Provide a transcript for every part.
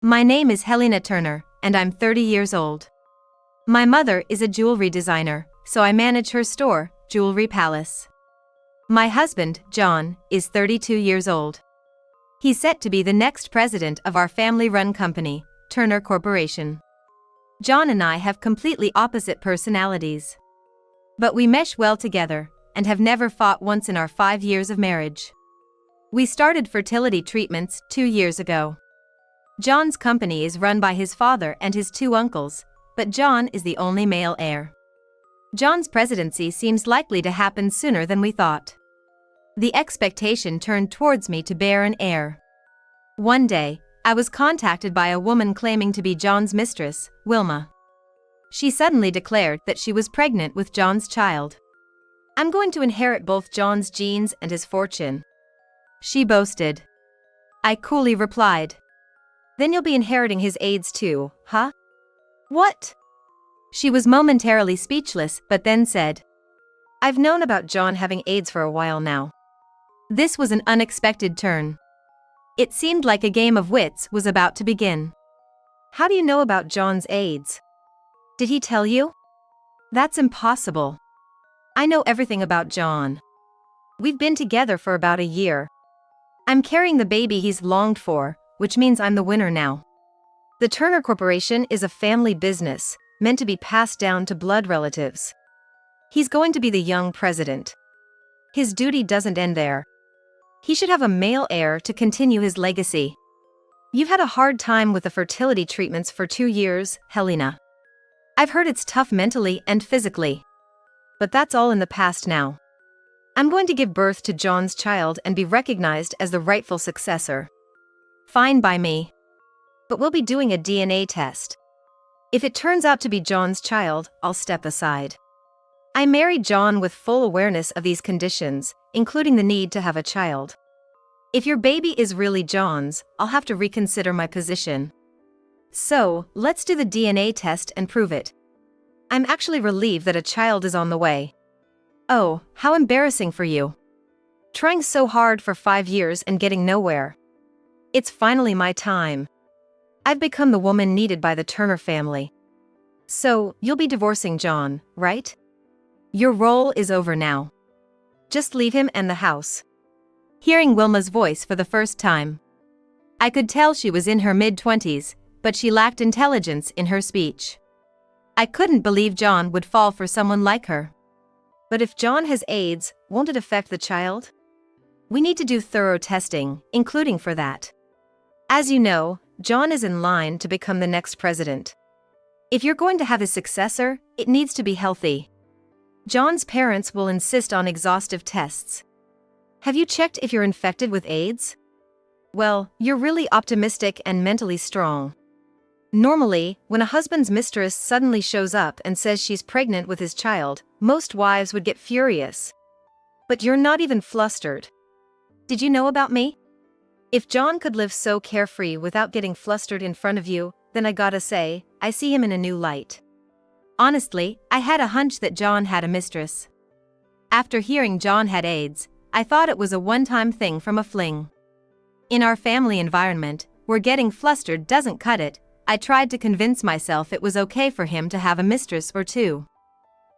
My name is Helena Turner, and I'm 30 years old. My mother is a jewelry designer, so I manage her store, Jewelry Palace. My husband, John, is 32 years old. He's set to be the next president of our family-run company, Turner Corporation. John and I have completely opposite personalities. But we mesh well together, and have never fought once in our 5 years of marriage. We started fertility treatments 2 years ago. John's company is run by his father and his 2 uncles, but John is the only male heir. John's presidency seems likely to happen sooner than we thought. The expectation turned towards me to bear an heir. One day, I was contacted by a woman claiming to be John's mistress, Wilma. She suddenly declared that she was pregnant with John's child. I'm going to inherit both John's genes and his fortune, she boasted. I coolly replied. Then you'll be inheriting his AIDS too, huh? What? She was momentarily speechless, but then said, I've known about John having AIDS for a while now. This was an unexpected turn. It seemed like a game of wits was about to begin. How do you know about John's AIDS? Did he tell you? That's impossible. I know everything about John. We've been together for about a year. I'm carrying the baby he's longed for, which means I'm the winner now. The Turner Corporation is a family business, meant to be passed down to blood relatives. He's going to be the young president. His duty doesn't end there. He should have a male heir to continue his legacy. You've had a hard time with the fertility treatments for 2 years, Helena. I've heard it's tough mentally and physically. But that's all in the past now. I'm going to give birth to John's child and be recognized as the rightful successor. Fine by me. But we'll be doing a DNA test. If it turns out to be John's child, I'll step aside. I married John with full awareness of these conditions, including the need to have a child. If your baby is really John's, I'll have to reconsider my position. So, let's do the DNA test and prove it. I'm actually relieved that a child is on the way. Oh, how embarrassing for you. Trying so hard for 5 years and getting nowhere. It's finally my time. I've become the woman needed by the Turner family. So, you'll be divorcing John, right? Your role is over now. Just leave him and the house. Hearing Wilma's voice for the first time, I could tell she was in her mid-20s, but she lacked intelligence in her speech. I couldn't believe John would fall for someone like her. But if John has AIDS, won't it affect the child? We need to do thorough testing, including for that. As you know, John is in line to become the next president. If you're going to have a successor, it needs to be healthy. John's parents will insist on exhaustive tests. Have you checked if you're infected with AIDS? Well, you're really optimistic and mentally strong. Normally, when a husband's mistress suddenly shows up and says she's pregnant with his child, most wives would get furious. But you're not even flustered. Did you know about me? If John could live so carefree without getting flustered in front of you, then I gotta say, I see him in a new light. Honestly, I had a hunch that John had a mistress. After hearing John had AIDS, I thought it was a one-time thing from a fling. In our family environment, where getting flustered doesn't cut it, I tried to convince myself it was okay for him to have a mistress or 2.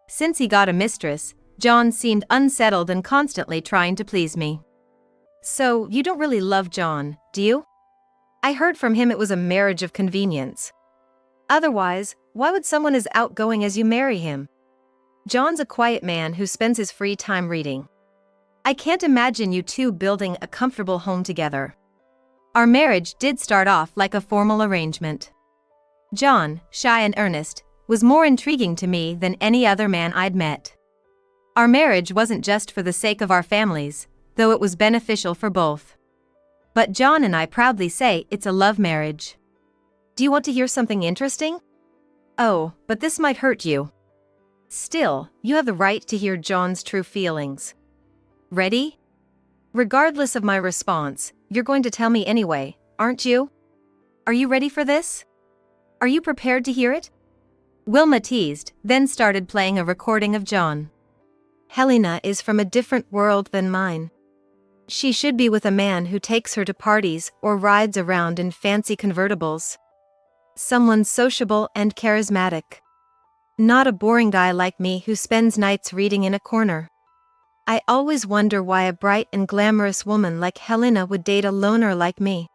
Since he got a mistress, John seemed unsettled and constantly trying to please me. So, you don't really love John, do you? I heard from him it was a marriage of convenience. Otherwise, why would someone as outgoing as you marry him? John's a quiet man who spends his free time reading. I can't imagine you two building a comfortable home together. Our marriage did start off like a formal arrangement. John, shy and earnest, was more intriguing to me than any other man I'd met. Our marriage wasn't just for the sake of our families, though it was beneficial for both. But John and I proudly say it's a love marriage. Do you want to hear something interesting? Oh, but this might hurt you. Still, you have the right to hear John's true feelings. Ready? Regardless of my response, you're going to tell me anyway, aren't you? Are you ready for this? Are you prepared to hear it? Wilma teased, then started playing a recording of John. Helena is from a different world than mine. She should be with a man who takes her to parties or rides around in fancy convertibles. Someone sociable and charismatic. Not a boring guy like me who spends nights reading in a corner. I always wonder why a bright and glamorous woman like Helena would date a loner like me.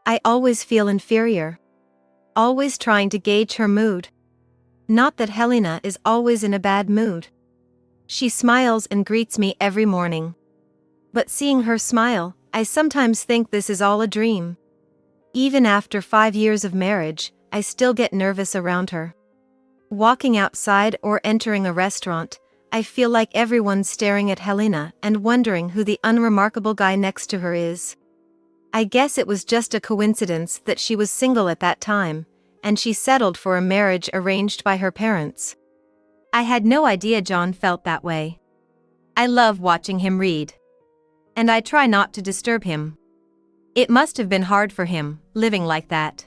I always feel inferior. Always trying to gauge her mood. Not that Helena is always in a bad mood. She smiles and greets me every morning. But seeing her smile, I sometimes think this is all a dream. Even after 5 years of marriage, I still get nervous around her. Walking outside or entering a restaurant, I feel like everyone's staring at Helena and wondering who the unremarkable guy next to her is. I guess it was just a coincidence that she was single at that time, and she settled for a marriage arranged by her parents. I had no idea John felt that way. I love watching him read. And I try not to disturb him. It must have been hard for him, living like that.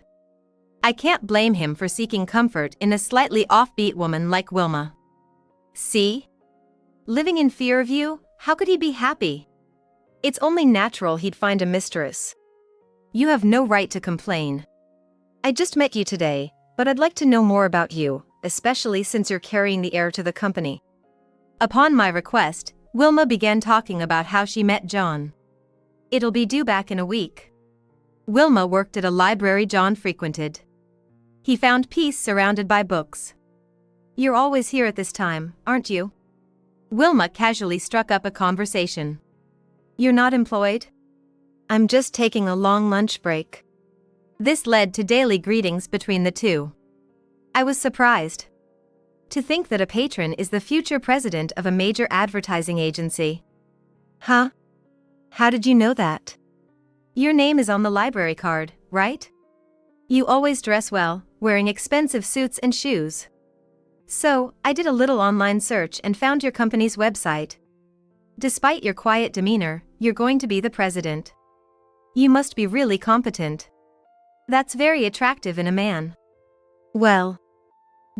I can't blame him for seeking comfort in a slightly offbeat woman like Wilma. See? Living in fear of you, how could he be happy? It's only natural he'd find a mistress. You have no right to complain. I just met you today, but I'd like to know more about you, especially since you're carrying the heir to the company. Upon my request, Wilma began talking about how she met John. It'll be due back in a week. Wilma worked at a library John frequented. He found peace surrounded by books. You're always here at this time, aren't you? Wilma casually struck up a conversation. You're not employed? I'm just taking a long lunch break. This led to daily greetings between the two. I was surprised. To think that a patron is the future president of a major advertising agency. Huh? How did you know that? Your name is on the library card, right? You always dress well, wearing expensive suits and shoes. So, I did a little online search and found your company's website. Despite your quiet demeanor, you're going to be the president. You must be really competent. That's very attractive in a man. Well.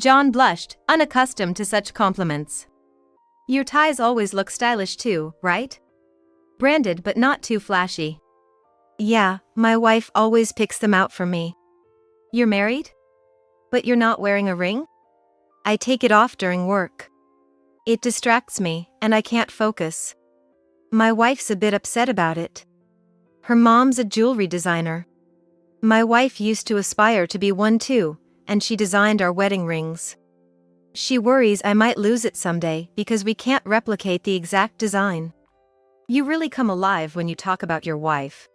John blushed, unaccustomed to such compliments. Your ties always look stylish too, right? Branded but not too flashy. Yeah, my wife always picks them out for me. You're married? But you're not wearing a ring? I take it off during work. It distracts me, and I can't focus. My wife's a bit upset about it. Her mom's a jewelry designer. My wife used to aspire to be one too, and she designed our wedding rings. She worries I might lose it someday because we can't replicate the exact design. You really come alive when you talk about your wife.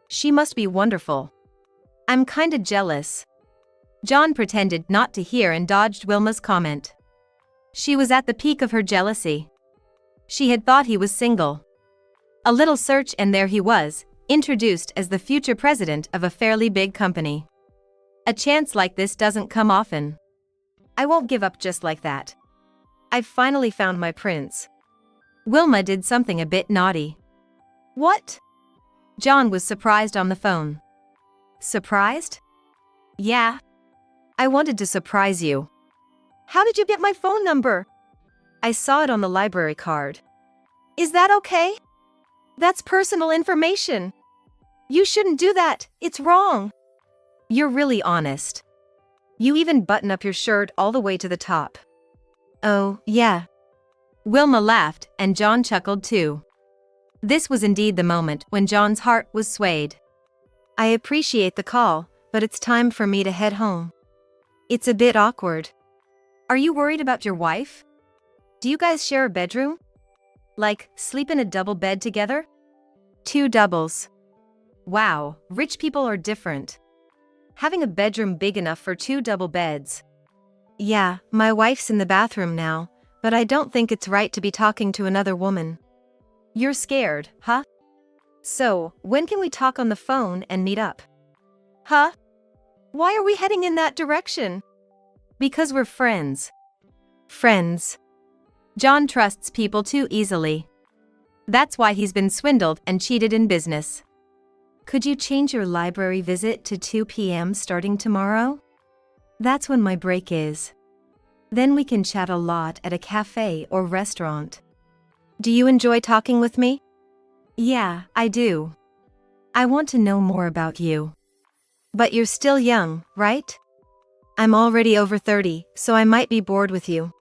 She must be wonderful. I'm kinda jealous. John pretended not to hear and dodged Wilma's comment. She was at the peak of her jealousy. She had thought he was single. A little search and there he was, introduced as the future president of a fairly big company. A chance like this doesn't come often. I won't give up just like that. I've finally found my prince. Wilma did something a bit naughty. What? John was surprised on the phone. Surprised? Yeah. I wanted to surprise you. How did you get my phone number? I saw it on the library card. Is that okay? That's personal information. You shouldn't do that, it's wrong. You're really honest. You even button up your shirt all the way to the top. Oh, yeah. Wilma laughed, and John chuckled too. This was indeed the moment when John's heart was swayed. I appreciate the call, but it's time for me to head home. It's a bit awkward. Are you worried about your wife? Do you guys share a bedroom? Like, sleep in a double bed together? 2 doubles. Wow, rich people are different. Having a bedroom big enough for 2 double beds. Yeah, my wife's in the bathroom now, but I don't think it's right to be talking to another woman. You're scared, huh? So, when can we talk on the phone and meet up? Huh? Why are we heading in that direction? Because we're friends. Friends. John trusts people too easily. That's why he's been swindled and cheated in business. Could you change your library visit to 2 p.m. starting tomorrow? That's when my break is. Then we can chat a lot at a cafe or restaurant. Do you enjoy talking with me? Yeah, I do. I want to know more about you. But you're still young, right? I'm already over 30, so I might be bored with you.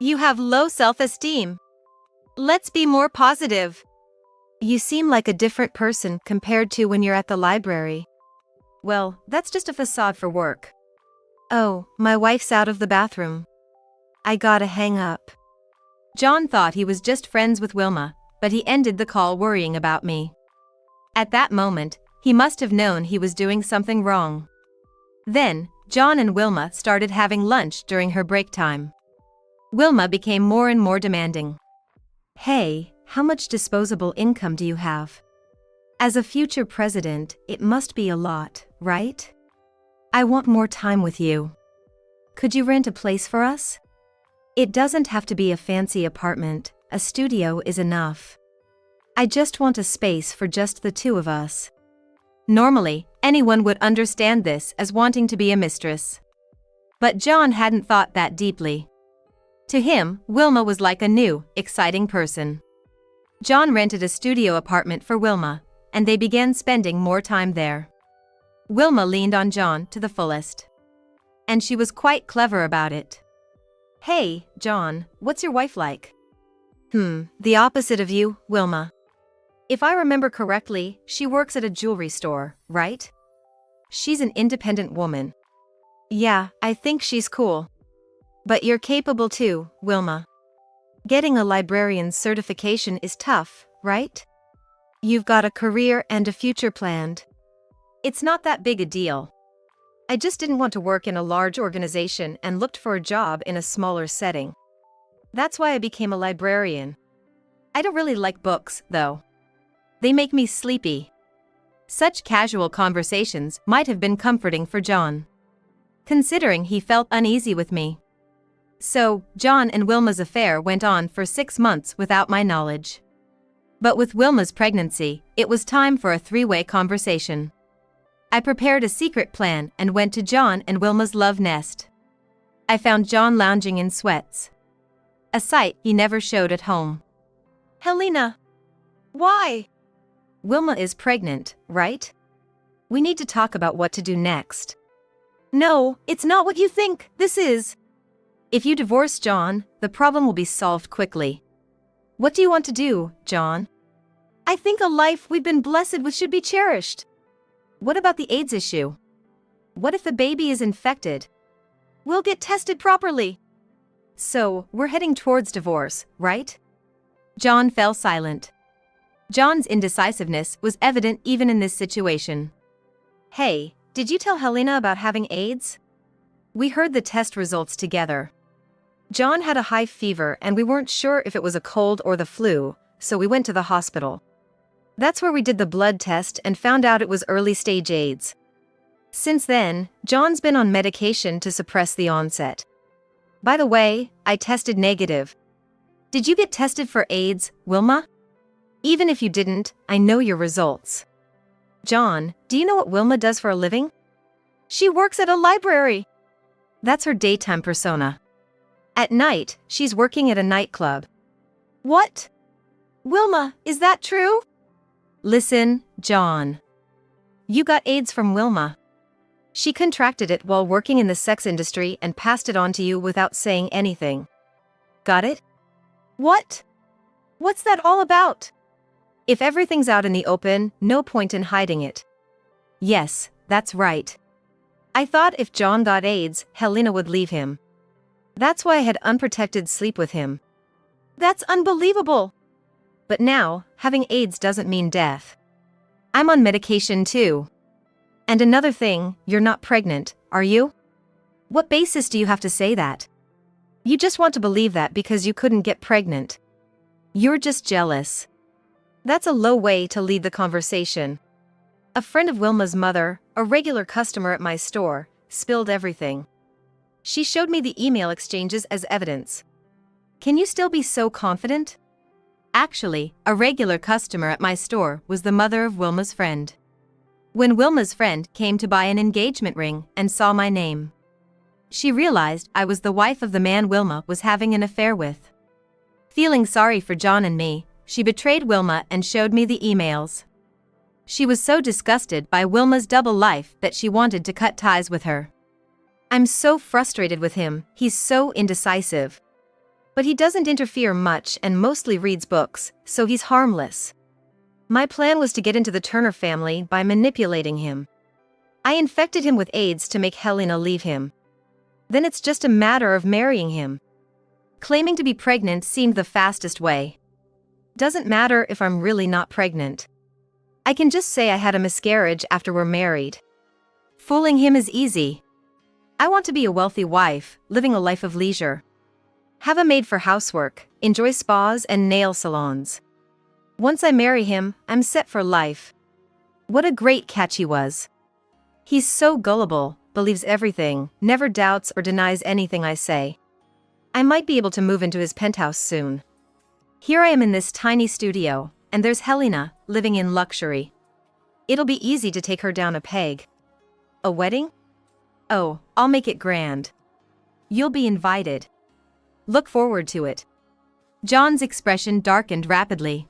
You have low self-esteem. Let's be more positive. You seem like a different person compared to when you're at the library. Well, that's just a facade for work. Oh, my wife's out of the bathroom. I gotta hang up. John thought he was just friends with Wilma, but he ended the call worrying about me. At that moment, he must have known he was doing something wrong. Then, John and Wilma started having lunch during her break time. Wilma became more and more demanding. Hey, how much disposable income do you have? As a future president, it must be a lot, right? I want more time with you. Could you rent a place for us? It doesn't have to be a fancy apartment, a studio is enough. I just want a space for just the two of us. Normally, anyone would understand this as wanting to be a mistress. But John hadn't thought that deeply. To him, Wilma was like a new, exciting person. John rented a studio apartment for Wilma, and they began spending more time there. Wilma leaned on John to the fullest. And she was quite clever about it. Hey, John, what's your wife like? The opposite of you, Wilma. If I remember correctly, she works at a jewelry store, right? She's an independent woman. Yeah, I think she's cool. But you're capable too, Wilma. Getting a librarian's certification is tough, right? You've got a career and a future planned. It's not that big a deal. I just didn't want to work in a large organization and looked for a job in a smaller setting. That's why I became a librarian. I don't really like books, though. They make me sleepy. Such casual conversations might have been comforting for John, considering he felt uneasy with me. So, John and Wilma's affair went on for 6 months without my knowledge. But with Wilma's pregnancy, it was time for a three-way conversation. I prepared a secret plan and went to John and Wilma's love nest. I found John lounging in sweats, a sight he never showed at home. Helena! Why? Wilma is pregnant, right? We need to talk about what to do next. No, it's not what you think, this is. If you divorce John, the problem will be solved quickly. What do you want to do, John? I think a life we've been blessed with should be cherished. What about the AIDS issue? What if the baby is infected? We'll get tested properly. So, we're heading towards divorce, right? John fell silent. John's indecisiveness was evident even in this situation. Hey, did you tell Helena about having AIDS? We heard the test results together. John had a high fever and we weren't sure if it was a cold or the flu, so we went to the hospital. That's where we did the blood test and found out it was early-stage AIDS. Since then, John's been on medication to suppress the onset. By the way, I tested negative. Did you get tested for AIDS, Wilma? Even if you didn't, I know your results. John, do you know what Wilma does for a living? She works at a library. That's her daytime persona. At night, she's working at a nightclub. What? Wilma, is that true? Listen, John. You got AIDS from Wilma. She contracted it while working in the sex industry and passed it on to you without saying anything. Got it? What? What's that all about? If everything's out in the open, no point in hiding it. Yes, that's right. I thought if John got AIDS, Helena would leave him. That's why I had unprotected sleep with him. That's unbelievable. But now, having AIDS doesn't mean death. I'm on medication too. And another thing, you're not pregnant, are you? What basis do you have to say that? You just want to believe that because you couldn't get pregnant. You're just jealous. That's a low way to lead the conversation. A friend of Wilma's mother, a regular customer at my store, spilled everything. She showed me the email exchanges as evidence. Can you still be so confident? Actually, a regular customer at my store was the mother of Wilma's friend. When Wilma's friend came to buy an engagement ring and saw my name, she realized I was the wife of the man Wilma was having an affair with. Feeling sorry for John and me, she betrayed Wilma and showed me the emails. She was so disgusted by Wilma's double life that she wanted to cut ties with her. I'm so frustrated with him, he's so indecisive. But he doesn't interfere much and mostly reads books, so he's harmless. My plan was to get into the Turner family by manipulating him. I infected him with AIDS to make Helena leave him. Then it's just a matter of marrying him. Claiming to be pregnant seemed the fastest way. Doesn't matter if I'm really not pregnant. I can just say I had a miscarriage after we're married. Fooling him is easy. I want to be a wealthy wife, living a life of leisure. Have a maid for housework, enjoy spas and nail salons. Once I marry him, I'm set for life. What a great catch he was. He's so gullible, believes everything, never doubts or denies anything I say. I might be able to move into his penthouse soon. Here I am in this tiny studio, and there's Helena, living in luxury. It'll be easy to take her down a peg. A wedding? Oh, I'll make it grand. You'll be invited. Look forward to it. John's expression darkened rapidly.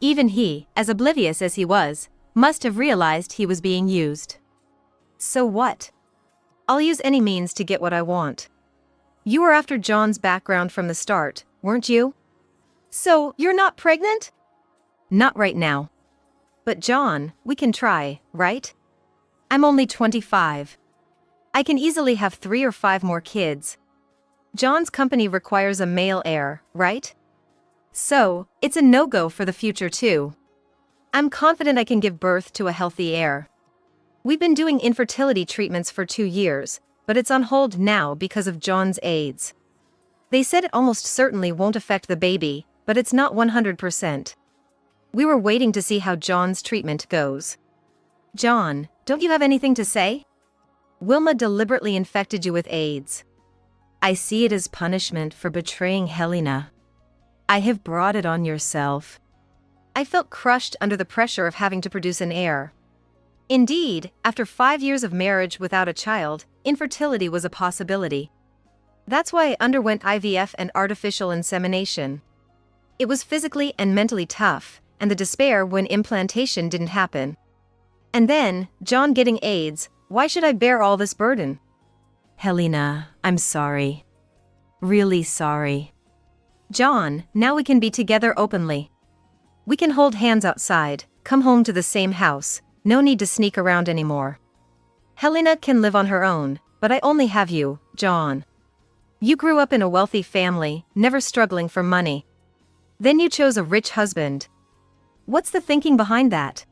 Even he, as oblivious as he was, must have realized he was being used. So what? I'll use any means to get what I want. You were after John's background from the start, weren't you? So, you're not pregnant? Not right now. But John, we can try, right? I'm only 25. I can easily have 3 or 5 more kids. John's company requires a male heir, right? So, it's a no-go for the future too. I'm confident I can give birth to a healthy heir. We've been doing infertility treatments for 2 years, but it's on hold now because of John's AIDS. They said it almost certainly won't affect the baby, but it's not 100%. We were waiting to see how John's treatment goes. John, don't you have anything to say? Wilma deliberately infected you with AIDS. I see it as punishment for betraying Helena. I have brought it on yourself. I felt crushed under the pressure of having to produce an heir. Indeed, after 5 years of marriage without a child, infertility was a possibility. That's why I underwent IVF and artificial insemination. It was physically and mentally tough, and the despair when implantation didn't happen. And then, John getting AIDS, why should I bear all this burden? Helena, I'm sorry. Really sorry. John, now we can be together openly. We can hold hands outside, come home to the same house, no need to sneak around anymore. Helena can live on her own, but I only have you, John. You grew up in a wealthy family, never struggling for money. Then you chose a rich husband. What's the thinking behind that?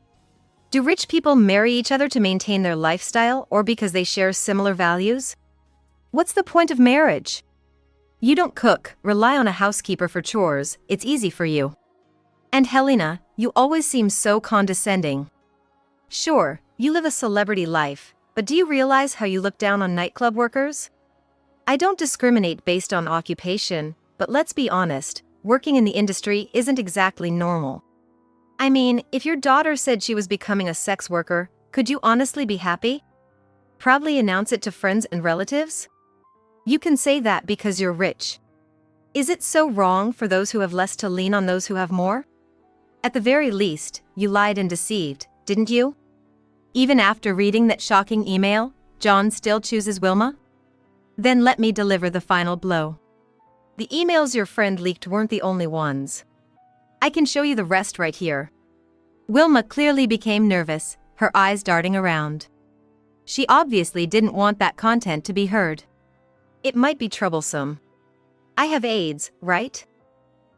Do rich people marry each other to maintain their lifestyle or because they share similar values? What's the point of marriage? You don't cook, rely on a housekeeper for chores, it's easy for you. And Helena, you always seem so condescending. Sure, you live a celebrity life, but do you realize how you look down on nightclub workers? I don't discriminate based on occupation, but let's be honest, working in the industry isn't exactly normal. I mean, if your daughter said she was becoming a sex worker, could you honestly be happy? Proudly announce it to friends and relatives? You can say that because you're rich. Is it so wrong for those who have less to lean on those who have more? At the very least, you lied and deceived, didn't you? Even after reading that shocking email, John still chooses Wilma? Then let me deliver the final blow. The emails your friend leaked weren't the only ones. I can show you the rest right here. Wilma clearly became nervous, her eyes darting around. She obviously didn't want that content to be heard. It might be troublesome. I have AIDS, right?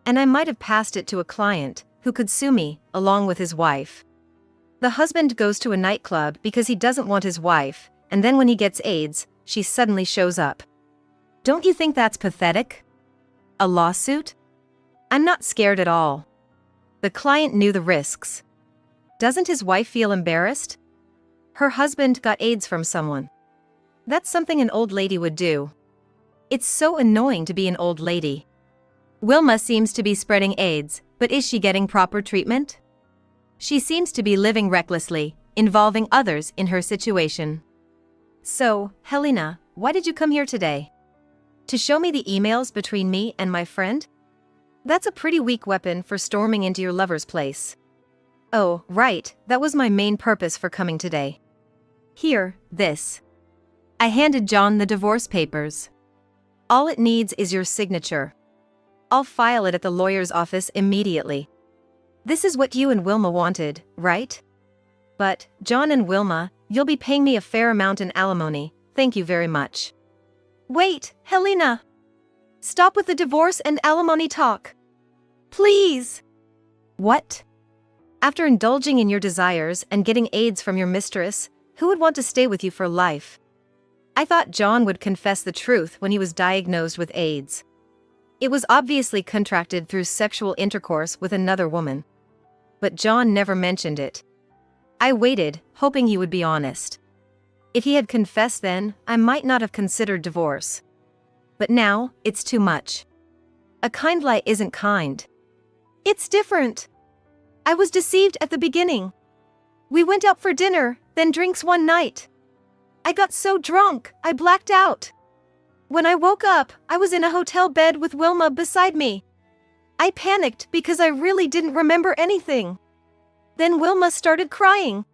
And I might have passed it to a client, who could sue me, along with his wife. The husband goes to a nightclub because he doesn't want his wife, and then when he gets AIDS, she suddenly shows up. Don't you think that's pathetic? A lawsuit? I'm not scared at all. The client knew the risks. Doesn't his wife feel embarrassed? Her husband got AIDS from someone. That's something an old lady would do. It's so annoying to be an old lady. Wilma seems to be spreading AIDS, but is she getting proper treatment? She seems to be living recklessly, involving others in her situation. So, Helena, why did you come here today? To show me the emails between me and my friend? That's a pretty weak weapon for storming into your lover's place. Oh, right, that was my main purpose for coming today. Here, this. I handed John the divorce papers. All it needs is your signature. I'll file it at the lawyer's office immediately. This is what you and Wilma wanted, right? But, John and Wilma, you'll be paying me a fair amount in alimony, thank you very much. Wait, Helena! Stop with the divorce and alimony talk. Please! What? After indulging in your desires and getting aids from your mistress, who would want to stay with you for life? I thought John would confess the truth when he was diagnosed with AIDS. It was obviously contracted through sexual intercourse with another woman. But John never mentioned it. I waited, hoping he would be honest. If he had confessed then, I might not have considered divorce. But now, it's too much. A kind lie isn't kind. It's different. I was deceived at the beginning. We went out for dinner, then drinks one night. I got so drunk, I blacked out. When I woke up, I was in a hotel bed with Wilma beside me. I panicked because I really didn't remember anything. Then Wilma started crying.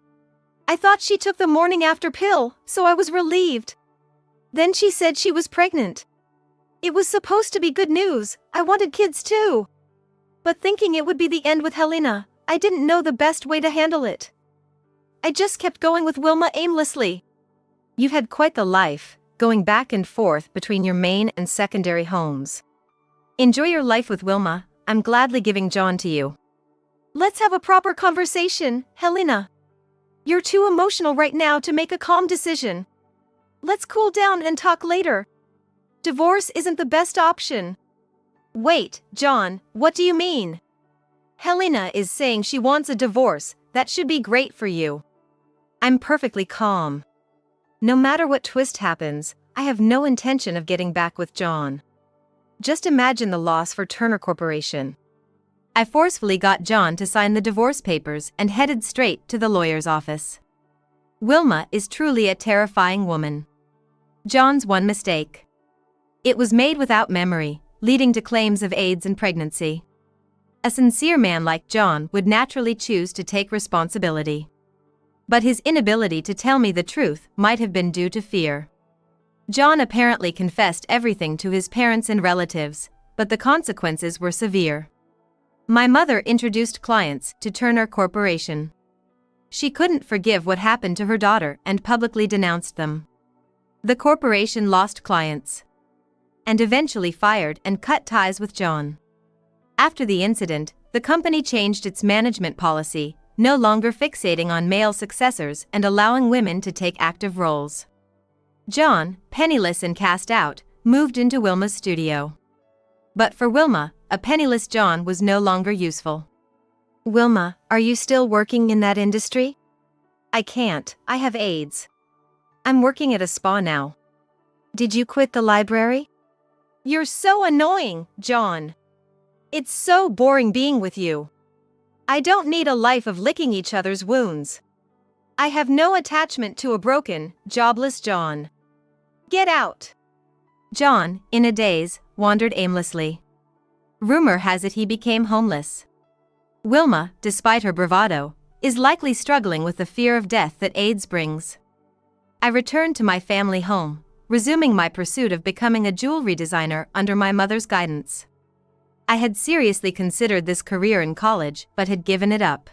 I thought she took the morning after pill, so I was relieved. Then she said she was pregnant. It was supposed to be good news, I wanted kids too. But thinking it would be the end with Helena, I didn't know the best way to handle it. I just kept going with Wilma aimlessly. You've had quite the life, going back and forth between your main and secondary homes. Enjoy your life with Wilma, I'm gladly giving John to you. Let's have a proper conversation, Helena. You're too emotional right now to make a calm decision. Let's cool down and talk later. Divorce isn't the best option. Wait, John, what do you mean? Helena is saying she wants a divorce, that should be great for you. I'm perfectly calm. No matter what twist happens, I have no intention of getting back with John. Just imagine the loss for Turner Corporation. I forcefully got John to sign the divorce papers and headed straight to the lawyer's office. Wilma is truly a terrifying woman. John's one mistake. It was made without memory, leading to claims of AIDS and pregnancy. A sincere man like John would naturally choose to take responsibility. But his inability to tell me the truth might have been due to fear. John apparently confessed everything to his parents and relatives, but the consequences were severe. My mother introduced clients to Turner Corporation. She couldn't forgive what happened to her daughter and publicly denounced them. The corporation lost clients and eventually fired and cut ties with John. After the incident, the company changed its management policy, no longer fixating on male successors and allowing women to take active roles. John, penniless and cast out, moved into Wilma's studio. But for Wilma, a penniless John was no longer useful. Wilma, are you still working in that industry? I can't, I have AIDS. I'm working at a spa now. Did you quit the library? You're so annoying, John. It's so boring being with you. I don't need a life of licking each other's wounds. I have no attachment to a broken, jobless John. Get out! John, in a daze, wandered aimlessly. Rumor has it he became homeless. Wilma, despite her bravado, is likely struggling with the fear of death that AIDS brings. I returned to my family home, resuming my pursuit of becoming a jewelry designer under my mother's guidance. I had seriously considered this career in college but had given it up.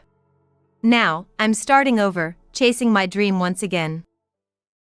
Now, I'm starting over, chasing my dream once again.